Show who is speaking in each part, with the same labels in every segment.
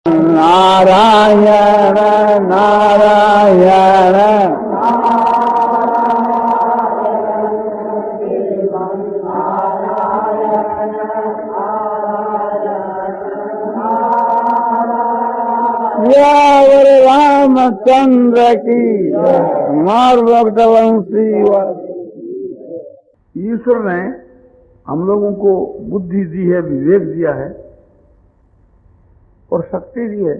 Speaker 1: नारायण नारायण रामचंद्र की मार्वंशी। ईश्वर ने हम लोगों को बुद्धि दी है, विवेक दिया है और शक्ति दी है,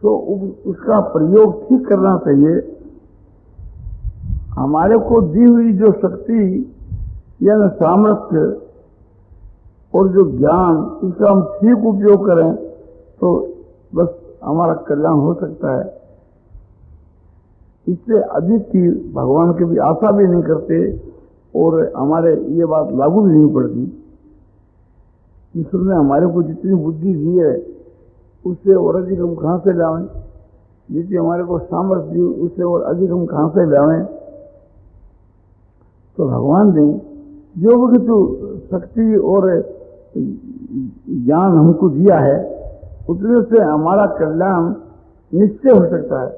Speaker 1: तो उसका प्रयोग ठीक करना चाहिए। हमारे को दी हुई जो शक्ति या सामर्थ्य और जो ज्ञान, इसका हम ठीक उपयोग करें तो बस हमारा कल्याण हो सकता है। इससे अधिक की भगवान की भी आशा भी नहीं करते और हमारे ये बात लागू भी नहीं पड़ती। ईश्वर ने हमारे को जितनी बुद्धि दी है उससे और अधिक हम कहां से लावें, जितनी हमारे को सामर्थ्य दी उससे और अधिक हम कहां से लावें। तो भगवान ने जो भी तो शक्ति और ज्ञान हमको दिया है उतने से हमारा कल्याण निश्चय हो सकता है,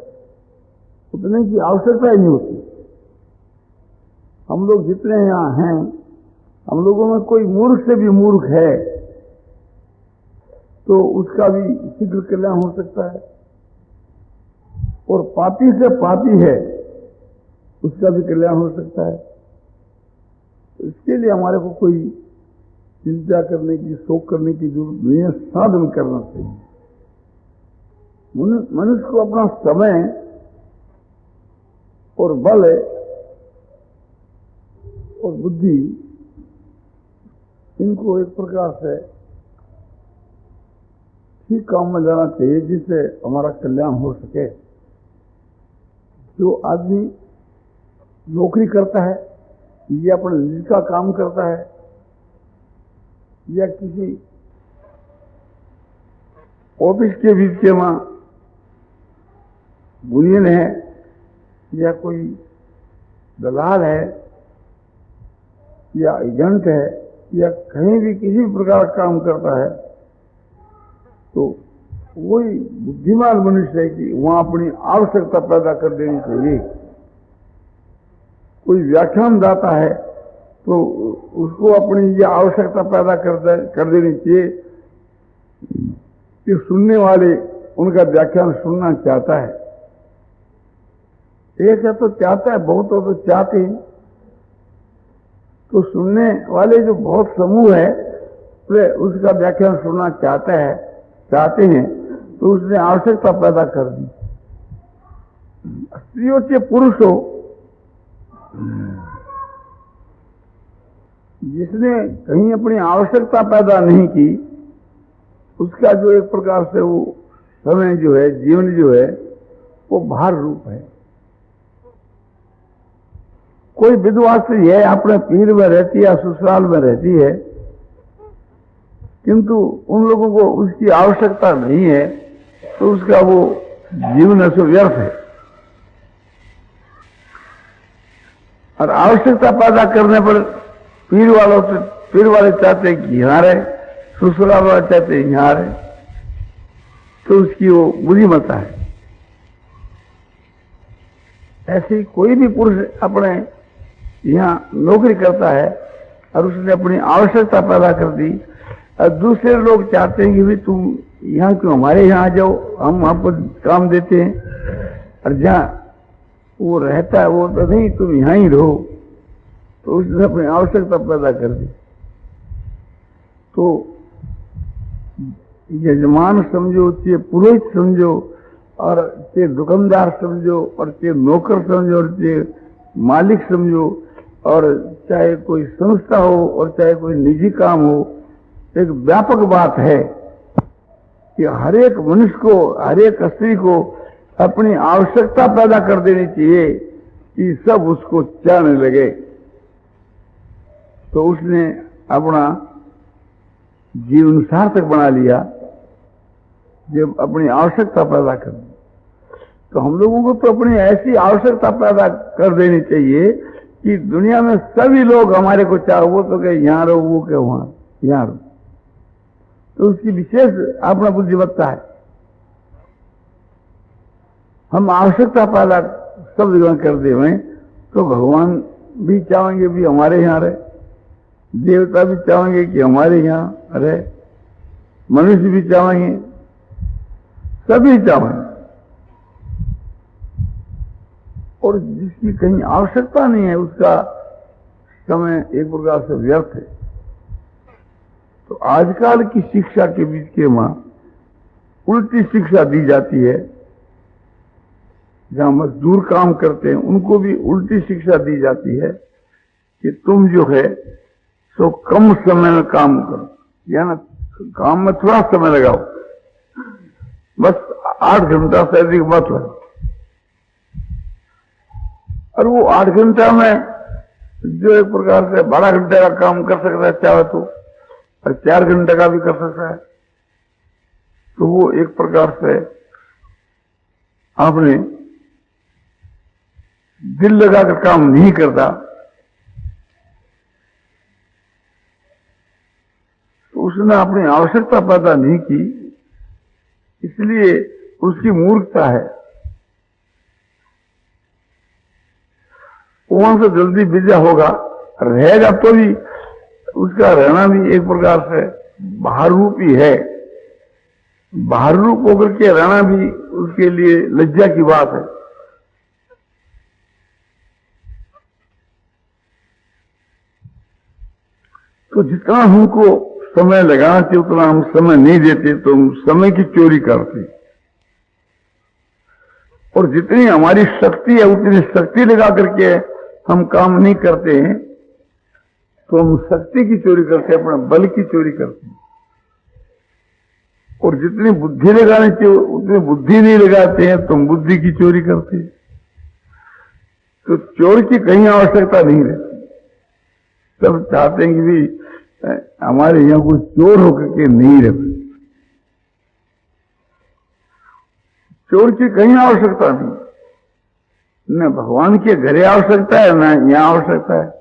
Speaker 1: उतने की आवश्यकता ही नहीं होती। हम लोग जितने यहाँ हैं, हम लोगों में कोई मूर्ख से भी मूर्ख है तो उसका भी शीघ्र कल्याण हो सकता है, और पापी से पापी है उसका भी कल्याण हो सकता है। तो इसके लिए हमारे को कोई चिंता करने की, शोक करने की जरूरत नहीं है, साधन करना चाहिए। मनुष्य को अपना समय और बल और बुद्धि, इनको एक प्रकार से ठीक काम में लाना चाहिए जिससे हमारा कल्याण हो सके। जो आदमी नौकरी करता है या अपने निज का काम करता है या किसी ऑफिस के बीच के वहां बुनियन है या कोई दलाल है या एजेंट है या कहीं भी किसी भी प्रकार का काम करता है, तो वही बुद्धिमान मनुष्य है कि वहां अपनी आवश्यकता पैदा कर देनी चाहिए। कोई व्याख्यान दाता है तो उसको अपनी ये आवश्यकता पैदा कर देनी चाहिए कि सुनने वाले उनका व्याख्यान सुनना चाहता है। एक है तो चाहता है, बहुत हो तो चाहते हैं। तो सुनने वाले जो बहुत समूह है वे उसका व्याख्यान सुनना चाहते हैं, तो उसने आवश्यकता पैदा कर दी। स्त्री हो चाहे पुरुष हो, जिसने कहीं अपनी आवश्यकता पैदा नहीं की उसका जो एक प्रकार से वो समय जो है, जीवन जो है, वो भार रूप है। कोई विधवा स्त्री है, अपने पीर में रहती है या ससुराल में रहती है, किंतु उन लोगों को उसकी आवश्यकता नहीं है, तो उसका वो जीवन से व्यर्थ है। और आवश्यकता पैदा करने पर पीर वाले चाहते हैं कि यहाँ रहे, ससुराल वाले चाहते हैं यहाँ रहे, तो उसकी वो बुद्धिमत्ता है। ऐसे कोई भी पुरुष अपने यहाँ नौकरी करता है और उसने अपनी आवश्यकता पैदा कर दी, और दूसरे लोग चाहते हैं कि भाई तुम यहाँ क्यों, हमारे यहाँ आ जाओ, हम आपको काम देते हैं, और जहाँ वो रहता है वो तो नहीं, तुम यहाँ ही रहो, तो उसने अपनी आवश्यकता पैदा कर दी। तो यजमान समझो, चाहे पुरोहित समझो, और चाहे दुकानदार समझो, और चाहे नौकर समझो, और चाहे मालिक समझो, और चाहे कोई संस्था हो और चाहे कोई निजी काम हो, एक व्यापक बात है कि हर एक मनुष्य को, हर एक स्त्री को अपनी आवश्यकता पैदा कर देनी चाहिए कि सब उसको चाहने लगे। तो उसने अपना जीवन सार्थक बना लिया जब अपनी आवश्यकता पैदा कर दी। तो हम लोगों को तो अपनी ऐसी आवश्यकता पैदा कर देनी चाहिए कि दुनिया में सभी लोग हमारे को चाहे, वो तो कहे यहाँ रहो, वो कहे वहां यहाँ रहो। तो उसकी विशेष अपना बुद्धिमत्ता है। हम आवश्यकता पैदा सब जगह कर दे हुए तो भगवान भी चाहेंगे भी हमारे यहाँ रहे, देवता भी चाहेंगे कि हमारे यहाँ रहे, मनुष्य भी चाहेंगे, सभी चाहेंगे। और जिसकी कहीं आवश्यकता नहीं है उसका समय एक प्रकार से व्यर्थ है। तो आजकल की शिक्षा के बीच के वहां उल्टी शिक्षा दी जाती है। जहां मजदूर काम करते हैं उनको भी उल्टी शिक्षा दी जाती है कि तुम जो है सो कम समय में काम करो, या ना काम में थोड़ा समय लगाओ, बस 8 घंटा से अधिक मत लगाओ। और वो 8 घंटा में जो एक प्रकार से 12 घंटे का काम कर सकता है चाहे तो, और 4 घंटे का भी कर सकता है। तो वो एक प्रकार से आपने दिल लगाकर काम नहीं करता, तो उसने अपनी आवश्यकता पैदा नहीं की, इसलिए उसकी मूर्खता है। वहां से जल्दी विदा होगा, रहेगा तो भी उसका रहना भी एक प्रकार से बाहर रूप ही है। बाहर रूप होकर के रहना भी उसके लिए लज्जा की बात है। तो जितना हमको समय लगाना चाहिए उतना हम समय नहीं देते, तो हम समय की चोरी करते। और जितनी हमारी शक्ति है उतनी शक्ति लगा करके हम काम नहीं करते हैं, तो हम शक्ति की चोरी करते हैं, अपने बल की चोरी करते हैं। और जितनी बुद्धि लगानी चाहिए उतनी बुद्धि नहीं लगाते हैं, तो हम बुद्धि की चोरी करते हैं। तो चोर की कहीं आवश्यकता नहीं रहती। सब चाहते हैं कि भी हमारे यहां कोई चोर होकर के नहीं रहते। चोर की कहीं आवश्यकता नहीं, न भगवान के घरे आवश्यकता है न यहां आवश्यकता है।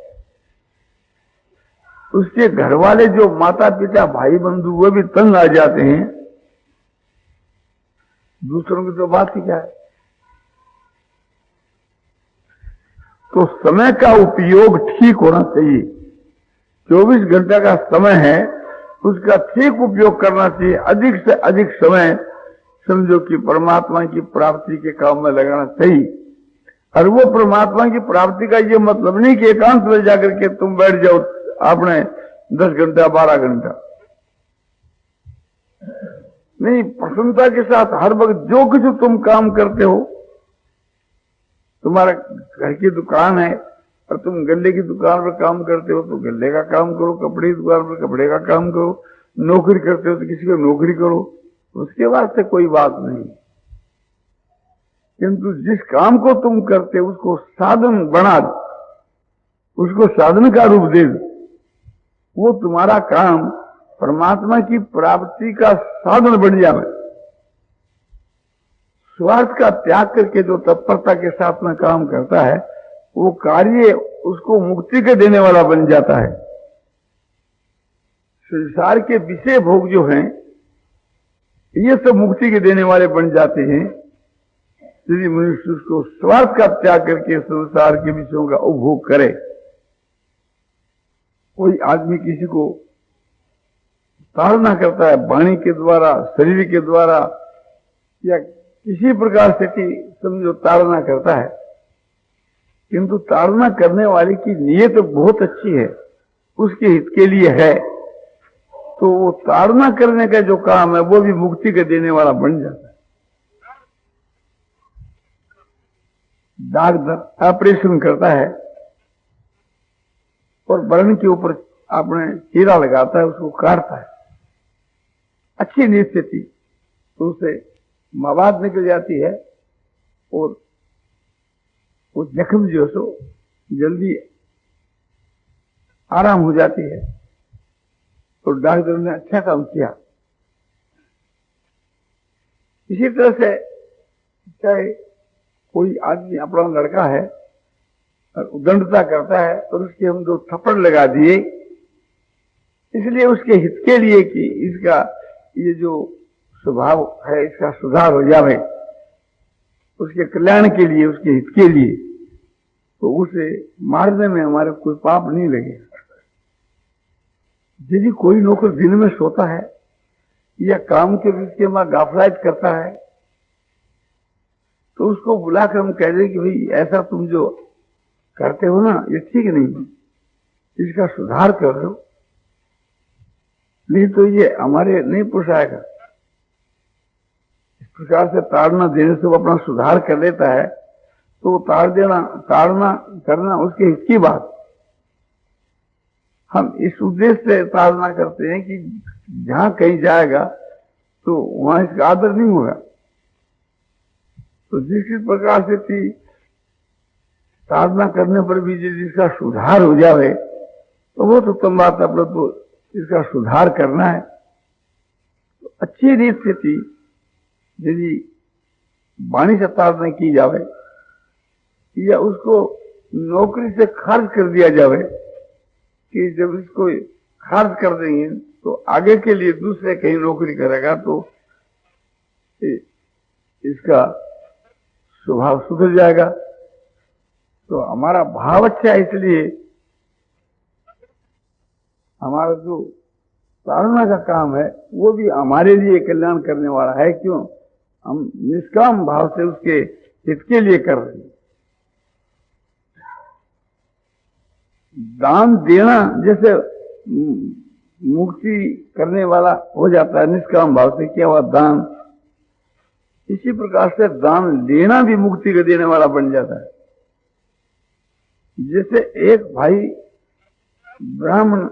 Speaker 1: उसके घर वाले जो माता पिता भाई बंधु वो भी तंग आ जाते हैं, दूसरों की तो बात ही क्या है। तो समय का उपयोग ठीक होना चाहिए। 24 घंटे का समय है, उसका ठीक उपयोग करना चाहिए। अधिक से अधिक समय समझो कि परमात्मा की प्राप्ति के काम में लगाना चाहिए। और वो परमात्मा की प्राप्ति का ये मतलब नहीं कि एकांत में जाकर के तुम बैठ जाओ आपने 10 घंटा 12 घंटा नहीं, प्रसन्नता के साथ हर वक्त जो कुछ तुम काम करते हो, तुम्हारा घर की दुकान है और तुम गल्ले की दुकान पर काम करते हो तो गल्ले का काम करो, कपड़े की दुकान पर कपड़े का काम करो, नौकरी करते हो तो किसी को नौकरी करो, उसके वास्ते कोई बात नहीं। किंतु जिस काम को तुम करते हो उसको साधन बना दो, उसको साधन का रूप दे दो। वो तुम्हारा काम परमात्मा की प्राप्ति का साधन बन जाए। स्वार्थ का त्याग करके जो तत्परता के साथ में काम करता है वो कार्य उसको मुक्ति के देने वाला बन जाता है। संसार के विषय भोग जो हैं ये सब मुक्ति के देने वाले बन जाते हैं यदि मनुष्य उसको स्वार्थ का त्याग करके संसार के विषयों का उपभोग करे। कोई आदमी किसी को ताड़ना करता है वाणी के द्वारा, शरीर के द्वारा, या किसी प्रकार से कि समझो ताड़ना करता है, किंतु ताड़ना करने वाले की नीयत तो बहुत अच्छी है, उसके हित के लिए है, तो वो ताड़ना करने का जो काम है वो भी मुक्ति के देने वाला बन जाता है। डॉक्टर ऑपरेशन करता है और बर्न के ऊपर आपने चीरा लगाता है, उसको काटता है, अच्छी नीयत से थी तो उसे मवाद निकल जाती है और वो जख्म जो सो जल्दी आराम हो जाती है। तो डॉक्टर ने अच्छा काम किया। इसी तरह से चाहे कोई आदमी अपना लड़का है और उदंडता करता है और उसके हम 2 थप्पड़ लगा दिए, इसलिए उसके हित के लिए कि इसका ये जो स्वभाव है इसका सुधार हो जावे, उसके कल्याण के लिए, उसके हित के लिए, तो उसे मारने में हमारे कोई पाप नहीं लगेगा। यदि कोई नौकर दिन में सोता है या काम के विषय में गाफलात करता है तो उसको बुलाकर हम कह दें कि भाई ऐसा तुम जो करते हो ना ये ठीक नहीं, इसका सुधार कर लो, नहीं तो ये हमारे नहीं पोषाएगा। इस प्रकार से ताड़ना देने से वो अपना सुधार कर लेता है, तो ताड़ना करना उसके हित की बात। हम इस उद्देश्य से ताड़ना करते हैं कि जहां कहीं जाएगा तो वहां इसका आदर नहीं होगा। तो जिस प्रकार से थी ताड़ना करने पर भी जिसका सुधार हो जाए तो वो तो उत्तम बात है, तो इसका सुधार करना है तो अच्छी रीत से थी यदि वाणी से ताड़ना की जावे या उसको नौकरी से खारिज कर दिया जावे कि जब इसको खारिज कर देंगे तो आगे के लिए दूसरे कहीं नौकरी करेगा तो इसका स्वभाव सुधर जाएगा। तो हमारा भाव अच्छा है, इसलिए हमारा जो ताड़ना का काम है वो भी हमारे लिए कल्याण करने वाला है। क्यों? हम निष्काम भाव से उसके हित के लिए कर रहे हैं। दान देना जैसे मुक्ति करने वाला हो जाता है निष्काम भाव से किया हुआ दान, इसी प्रकार से दान लेना भी मुक्ति को देने वाला बन जाता है। जैसे एक भाई ब्राह्मण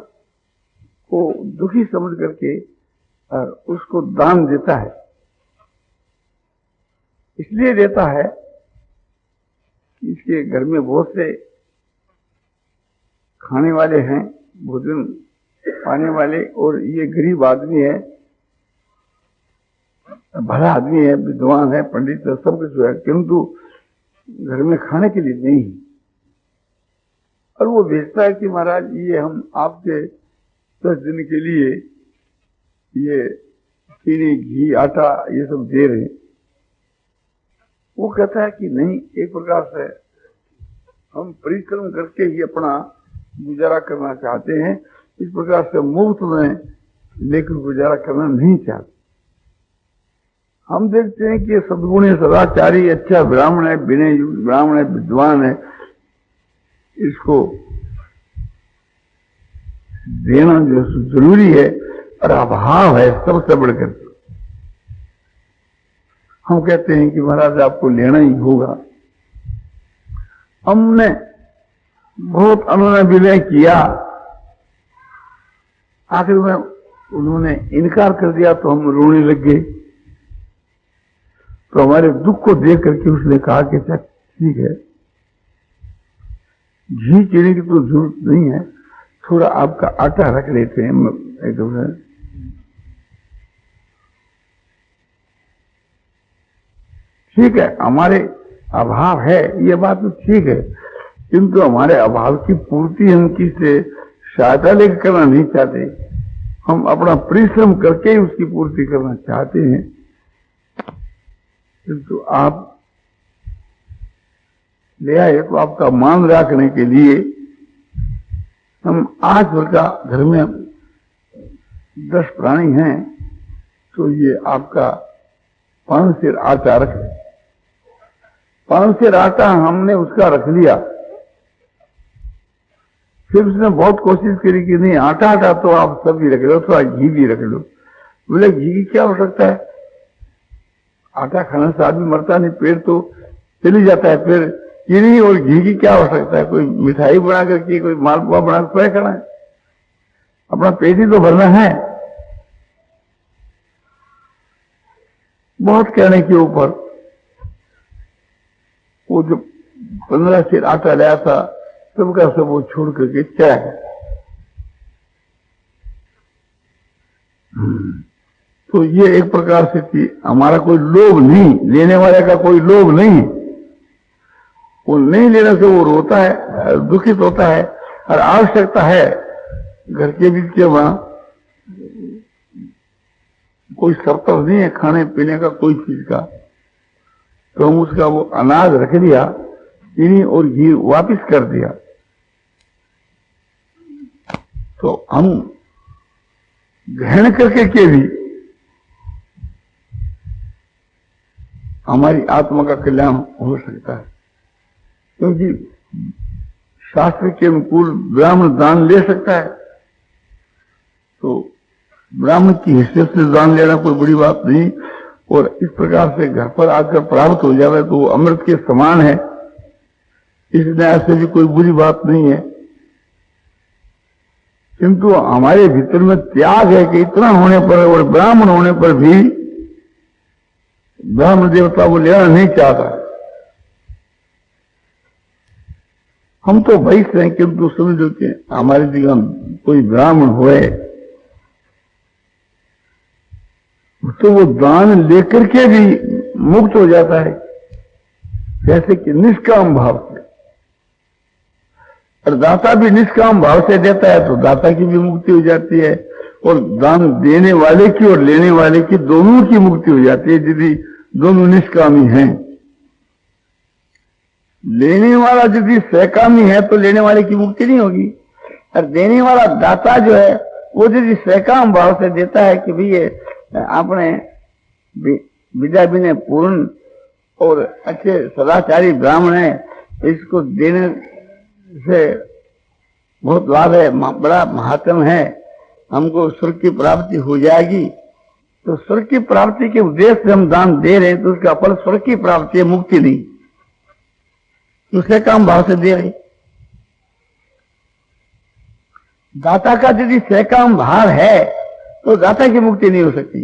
Speaker 1: को दुखी समझ करके और उसको दान देता है, इसलिए देता है कि इसके घर में बहुत से खाने वाले हैं, भोजन पाने वाले, और ये गरीब आदमी है, भला आदमी है, विद्वान है, पंडित है, सब कुछ है, किंतु घर में खाने के लिए नहीं। और वो भेजता है कि महाराज ये हम आपके 10 दिन के लिए ये चीनी घी आटा ये सब दे रहे हैं। वो कहता है कि नहीं, एक प्रकार से हम परिश्रम करके ही अपना गुजारा करना चाहते हैं, इस प्रकार से मुफ्त में लेकर गुजारा करना नहीं चाहते। हम देखते हैं कि सद्गुणी सदाचारी अच्छा ब्राह्मण है, विनय ब्राह्मण है, विद्वान है, इसको देना जो जरूरी है और अभाव है सबसे बढ़कर। हम कहते हैं कि महाराज आपको लेना ही होगा। हमने बहुत अनुनय विनय किया, आखिर में उन्होंने इनकार कर दिया तो हम रोने लग गए। तो हमारे दुख को देख करके उसने कहा कि अच्छा ठीक है, घी चीनी की तो जरूरत नहीं है, थोड़ा आपका आटा रख लेते हैं एकदम। ठीक है, हमारे अभाव है ये बात तो ठीक है, किंतु हमारे अभाव की पूर्ति हम किसी सहायता लेकर करना नहीं चाहते, हम अपना परिश्रम करके ही उसकी पूर्ति करना चाहते हैं। किंतु आप ले आए तो आपका मान रखने के लिए हम आज भर का घर में 10 प्राणी हैं, तो ये आपका 5 सेर आटा रख, 5 सेर आटा हमने उसका रख लिया। फिर उसने बहुत कोशिश करी कि नहीं आटा तो आप सब भी रख लो, थोड़ा घी भी रख लो। बोले घी की क्या हो सकता है, आटा खाने से आदमी मरता नहीं, पेट तो चली जाता है, फिर चीनी और घी की क्या हो सकता है, कोई मिठाई बना करके कोई मालपुआ बना कर क्या करना है, अपना पेट ही तो भरना है। बहुत कहने के ऊपर वो जो 15 सेर आटा लाया था सबका सब वो छोड़ करके चला गया। तो ये एक प्रकार से थी, हमारा कोई लोभ नहीं, लेने वाले का कोई लोभ नहीं, वो नहीं लेने से वो रोता है, दुखित होता है, और आवश्यकता है घर के बीच के वहां कोई सरतब नहीं है खाने पीने का कोई चीज का, तो हम उसका वो अनाज रख दिया, चीनी और घी वापिस कर दिया, तो हम ग्रहण करके के भी हमारी आत्मा का कल्याण हो सकता है। क्योंकि शास्त्र के अनुकूल ब्राह्मण दान ले सकता है, तो ब्राह्मण की हैसियत से दान लेना कोई बड़ी बात नहीं, और इस प्रकार से घर पर आकर प्राप्त हो जाए तो वो अमृत के समान है, इस न्याय से भी कोई बुरी बात नहीं है। किंतु हमारे भीतर में त्याग है कि इतना होने पर और ब्राह्मण होने पर भी ब्राह्मण देवता वो लेना नहीं चाहता। हम तो वैश्य हैं, किंतु समझो कि हमारी जगह कोई ब्राह्मण होए तो वो दान लेकर के भी मुक्त हो जाता है, जैसे कि निष्काम भाव से। और दाता भी निष्काम भाव से देता है तो दाता की भी मुक्ति हो जाती है, और दान देने वाले की और लेने वाले की दोनों की मुक्ति हो जाती है, यदि दोनों निष्कामी हैं। लेने वाला यदि सहकामी है तो लेने वाले की मुक्ति नहीं होगी, और देने वाला दाता जो है वो यदि सहकाम भाव से देता है कि भाई ये आपने विद्या विनय पूर्ण और अच्छे सदाचारी ब्राह्मण है, इसको देने से बहुत लाभ है, बड़ा महात्म है, हमको स्वर्ग की प्राप्ति हो जाएगी, तो स्वर्ग की प्राप्ति के उद्देश्य से हम दान दे रहे हैं, तो उसका फल स्वर्ग की प्राप्ति है, मुक्ति नहीं। दूसरे काम भाव से दे रहे। दाता का यदि सहकाम भाव है तो दाता की मुक्ति नहीं हो सकती,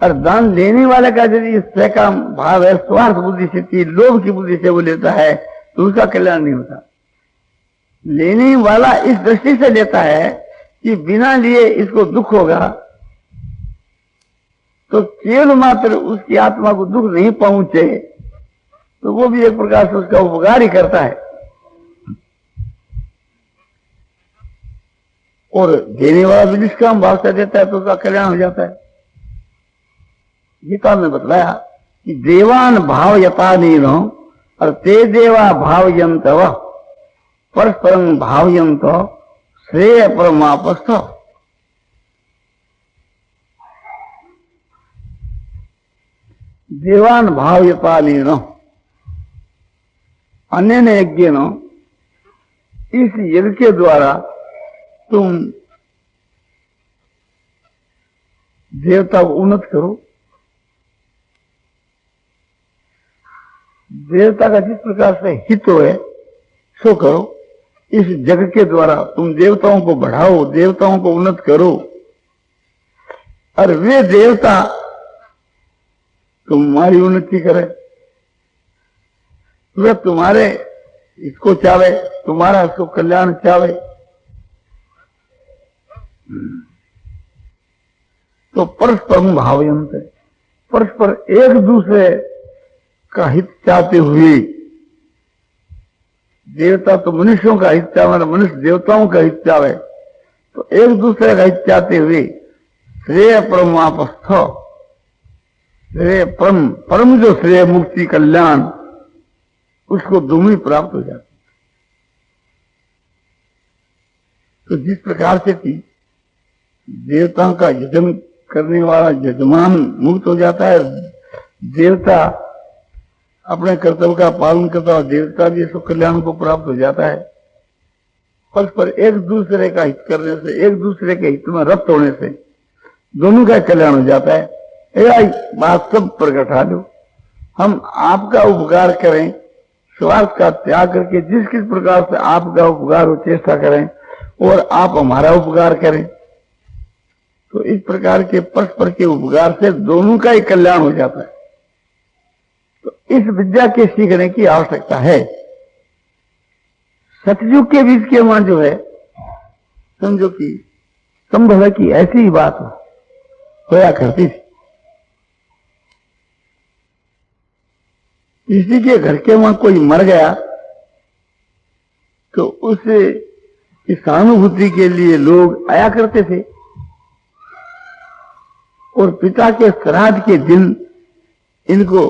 Speaker 1: और दान लेने वाले का यदि सहकाम भाव है, स्वार्थ बुद्धि से, लोभ की बुद्धि से वो लेता है, तो उसका कल्याण नहीं होता। लेने वाला इस दृष्टि से लेता है कि बिना लिए इसको दुख होगा, तो केवल मात्र उसकी आत्मा को दुख नहीं पहुंचे तो वो भी एक प्रकार से उसका उपकार ही करता है। और देने वाला भी निष्काम भाव से देता है तो उसका कल्याण हो जाता है। गीता में बतलाया कि देवान भाव यथा नीनो और ते देवा भावयंत परस्परं भावयंत श्रेय परमापस्थ। देवान भाव यथा नीनो अन्य यज्ञ नो, इस यज्ञ के द्वारा तुम देवता को उन्नत करो। देवता का जिस प्रकार से हित है सो करो। इस जग के द्वारा तुम देवताओं को बढ़ाओ, देवताओं को उन्नत करो, और वे देवता तुम्हारी उन्नति करे, वे तुम्हारे इसको चाहे, तुम्हारा इसको कल्याण चाहे। तो परस्पर भावयंत, परस्पर एक दूसरे का हित चाहते हुए, देवता तो मनुष्यों का हित चाहे, मनुष्य देवताओं का हित चाहे, तो एक दूसरे का हित चाहते हुए श्रेय परमापस्थ, श्रेय परम, परम जो श्रेय मुक्ति कल्याण, उसको दोनों प्राप्त हो जाते। तो जिस प्रकार से कि देवताओं का यजन करने वाला यजमान मुक्त हो जाता है, देवता अपने कर्तव्य का पालन करता है, देवता भी सुख कल्याण को प्राप्त हो जाता है। परस्पर एक दूसरे का हित करने से, एक दूसरे के हित में रप्त होने से दोनों का कल्याण हो जाता है। यह बात सब प्रकटा दो, हम आपका उपकार करें, स्वार्थ का त्याग करके जिस किस प्रकार से आपका उपकार हो चेष्टा करें, और आप हमारा उपकार करें, तो इस प्रकार के परस्पर के उपकार से दोनों का ही कल्याण हो जाता है। तो इस विद्या के सीखने की आवश्यकता है। सतयुग के बीच के वहां जो है, समझो कि संभव है कि ऐसी ही बात होया करती थी। किसी के घर के वहां कोई मर गया तो उस सहानुभूति के लिए लोग आया करते थे। और पिता के श्राद्ध के दिन इनको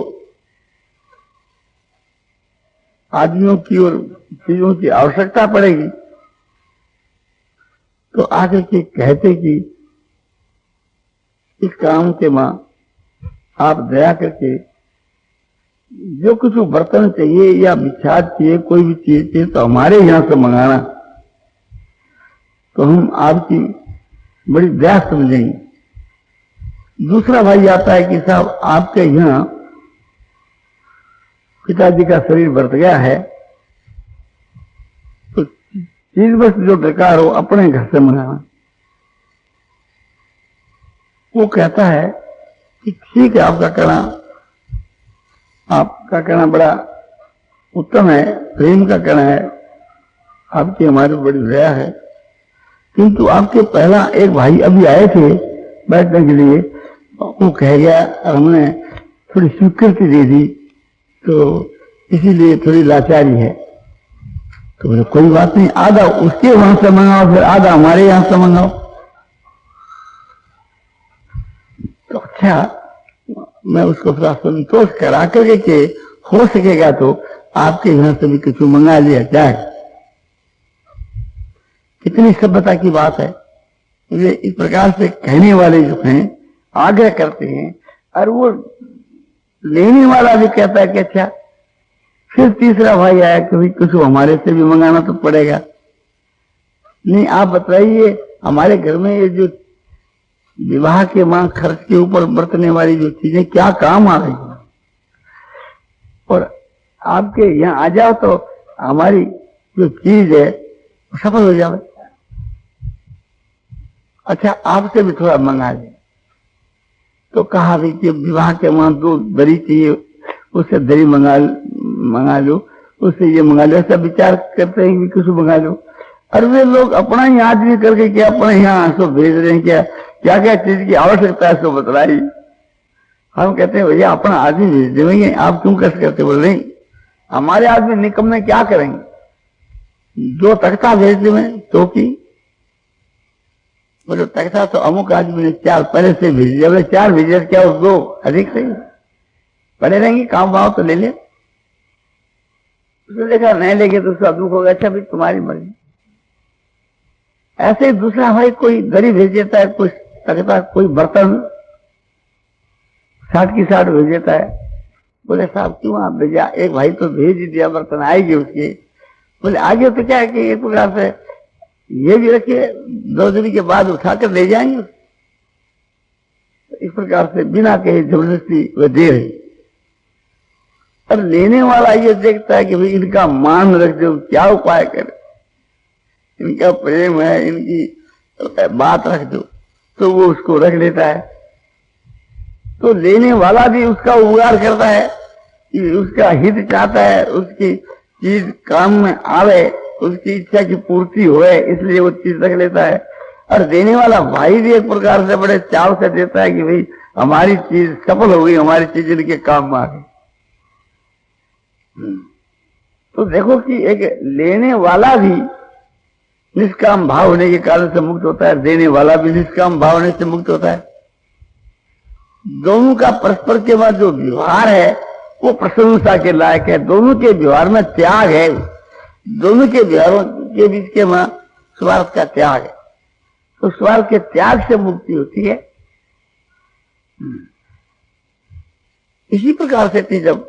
Speaker 1: आदमियों की और चीजों की आवश्यकता पड़ेगी, तो आगे के कहते कि इस काम के मां आप दया करके जो कुछ बर्तन चाहिए या मिठास चाहिए, कोई भी चीज चाहिए तो हमारे यहां से मंगाना, तो हम आपकी बड़ी दया समझेंगे। दूसरा भाई आता है कि साहब आपके यहां पिताजी का शरीर बरत गया है, तो चीज बस जो दरकार हो अपने घर से मंगाना। वो कहता है कि ठीक है, आपका कहना बड़ा उत्तम है, प्रेम का कहना है, आपकी हमारी बड़ी दया है, किंतु आपके पहला एक भाई अभी आए थे बैठने के लिए, वो कह गया और हमने थोड़ी स्वीकृति दे दी, तो इसीलिए थोड़ी लाचारी है। तो बोले कोई बात नहीं, आधा उसके वहां से मंगाओ, फिर आधा हमारे यहां से मंगाओ। तो अच्छा, मैं उसको थोड़ा संतोष करा करके के हो सकेगा तो आपके यहां से भी कुछ मंगा लिया जाए। कितनी सभ्यता की बात है। ये इस प्रकार से कहने वाले जो हैं आग्रह करते हैं, और वो लेने वाला भी कहता है कि अच्छा। फिर तीसरा भाई आया कि भाई कुछ हमारे से भी मंगाना तो पड़ेगा। नहीं, आप बताइए हमारे घर में ये जो विवाह के मां खर्च के ऊपर बरतने वाली जो चीजें क्या काम आ रही है, और आपके यहाँ आ जाओ तो हमारी जो चीज है सफल हो जाए। अच्छा, आपसे भी थोड़ा मंगा ले। तो कहा भी कि विवाह के मां 2 दरी चाहिए, उससे दरी मंगा लो, उससे ये मंगा लो। ऐसा विचार करते हैं कि कुछ मंगा लो, और वे लोग अपना ही आदमी करके क्या अपने यहाँ सो भेज रहे हैं, क्या क्या क्या चीज की आवश्यकता है सो बतलाई। हम कहते हैं भैया अपना आदमी भेज देंगे, आप क्यों कष्ट करते? बोल रहे हमारे आदमी निकम्मे क्या करेंगे, जो तख्ता भेज देंगे तो की बोलो तख्ता तो अमुक आदमी ने 4 पहले से भेज दिया। बोले 4 भेजे क्या उस 2 अधिक सही पड़े रहेंगे, काम भाव तो ले ले। उसने देखा नहीं लेके तो उसका दुख होगा। अच्छा भाई तुम्हारी मर्जी। ऐसे दूसरा भाई कोई दरी भेज देता है, कुछ तख्ता, कोई बर्तन 60 की 60 भेज देता है। बोले साहब क्यों आप भेजा? एक भाई तो भेज ही दिया, बर्तन आएगी उसके। बोले आगे तो क्या है कि एक प्रकार से ये भी रखिए, 2 दिन के बाद उठाकर ले जाएंगे। इस प्रकार से बिना कहे जबरदस्ती वह दे रही। और लेने वाला ये देखता है कि भाई इनका मान रख दो, क्या उपाय करे, इनका प्रेम है, इनकी बात रख दो, तो वो उसको रख लेता है। तो लेने वाला भी उसका उपकार करता है, उसका हित चाहता है, उसकी चीज काम में आवे, उसकी इच्छा की पूर्ति होए, इसलिए वो चीज रख लेता है। और देने वाला भाई भी एक प्रकार से बड़े चाव से देता है कि भाई हमारी चीज सफल हो गई, हमारी चीज इनके काम में आ गई। तो देखो कि एक लेने वाला भी निष्काम भाव होने के कारण से मुक्त होता है, देने वाला भी निष्काम भाव होने से मुक्त होता है। दोनों का परस्पर के बाद जो व्यवहार है वो प्रशंसा के लायक है। दोनों के व्यवहार में त्याग है, दोनों के व्यवहारों के बीच के में स्वार्थ का त्याग है। तो स्वार्थ के त्याग से मुक्ति होती है। इसी प्रकार से थी जब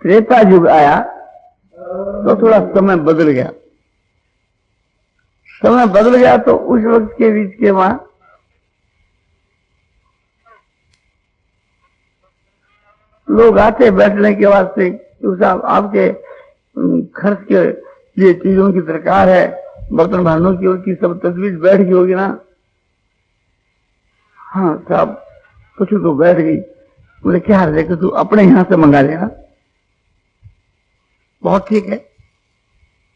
Speaker 1: त्रेता युग आया तो थोड़ा समय बदल गया। समय बदल गया तो उस वक्त के बीच के वहां लोग आते बैठने के वास्ते, साहब आपके खर्च के लिए चीजों की दरकार है, बर्तन भांडों की, उनकी सब तस्वीर बैठ गई होगी ना? हाँ साहब कुछ तो बैठ गई। बोले क्या देखो तू अपने यहां से मंगा लेना। बहुत ठीक है,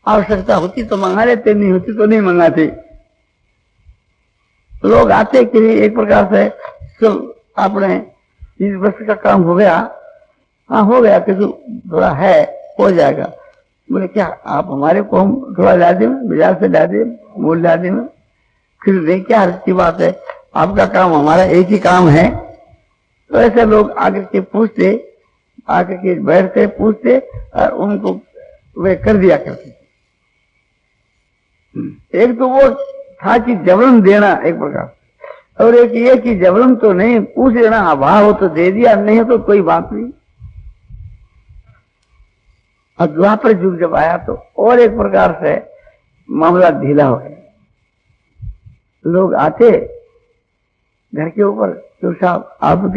Speaker 1: आवश्यकता होती तो मंगा लेते, नहीं होती तो नहीं मंगाते। लोग आते कि एक प्रकार से सब अपने चीज वस्तु का काम हो गया। हाँ हो गया, किसी थोड़ा है हो जाएगा। बोले क्या आप हमारे को हम थोड़ा ला दें, बाजार से ला दें, मूल ला दें, फिर नहीं, क्या अच्छी बात है, आपका काम हमारा एक ही काम है। तो ऐसे लोग आकर के पूछते, आकर के बैठते, पूछते और उनको वे कर दिया करते। एक तो वो था कि जबरन देना एक प्रकार, और एक ये कि जबरन तो नहीं, पूछ लेना, अभाव हो तो दे दिया, नहीं हो तो कोई बात नहीं। और द्वापर युग जब आया तो और एक प्रकार से मामला ढीला हो गया। लोग आते घर के ऊपर, तो साहब आपके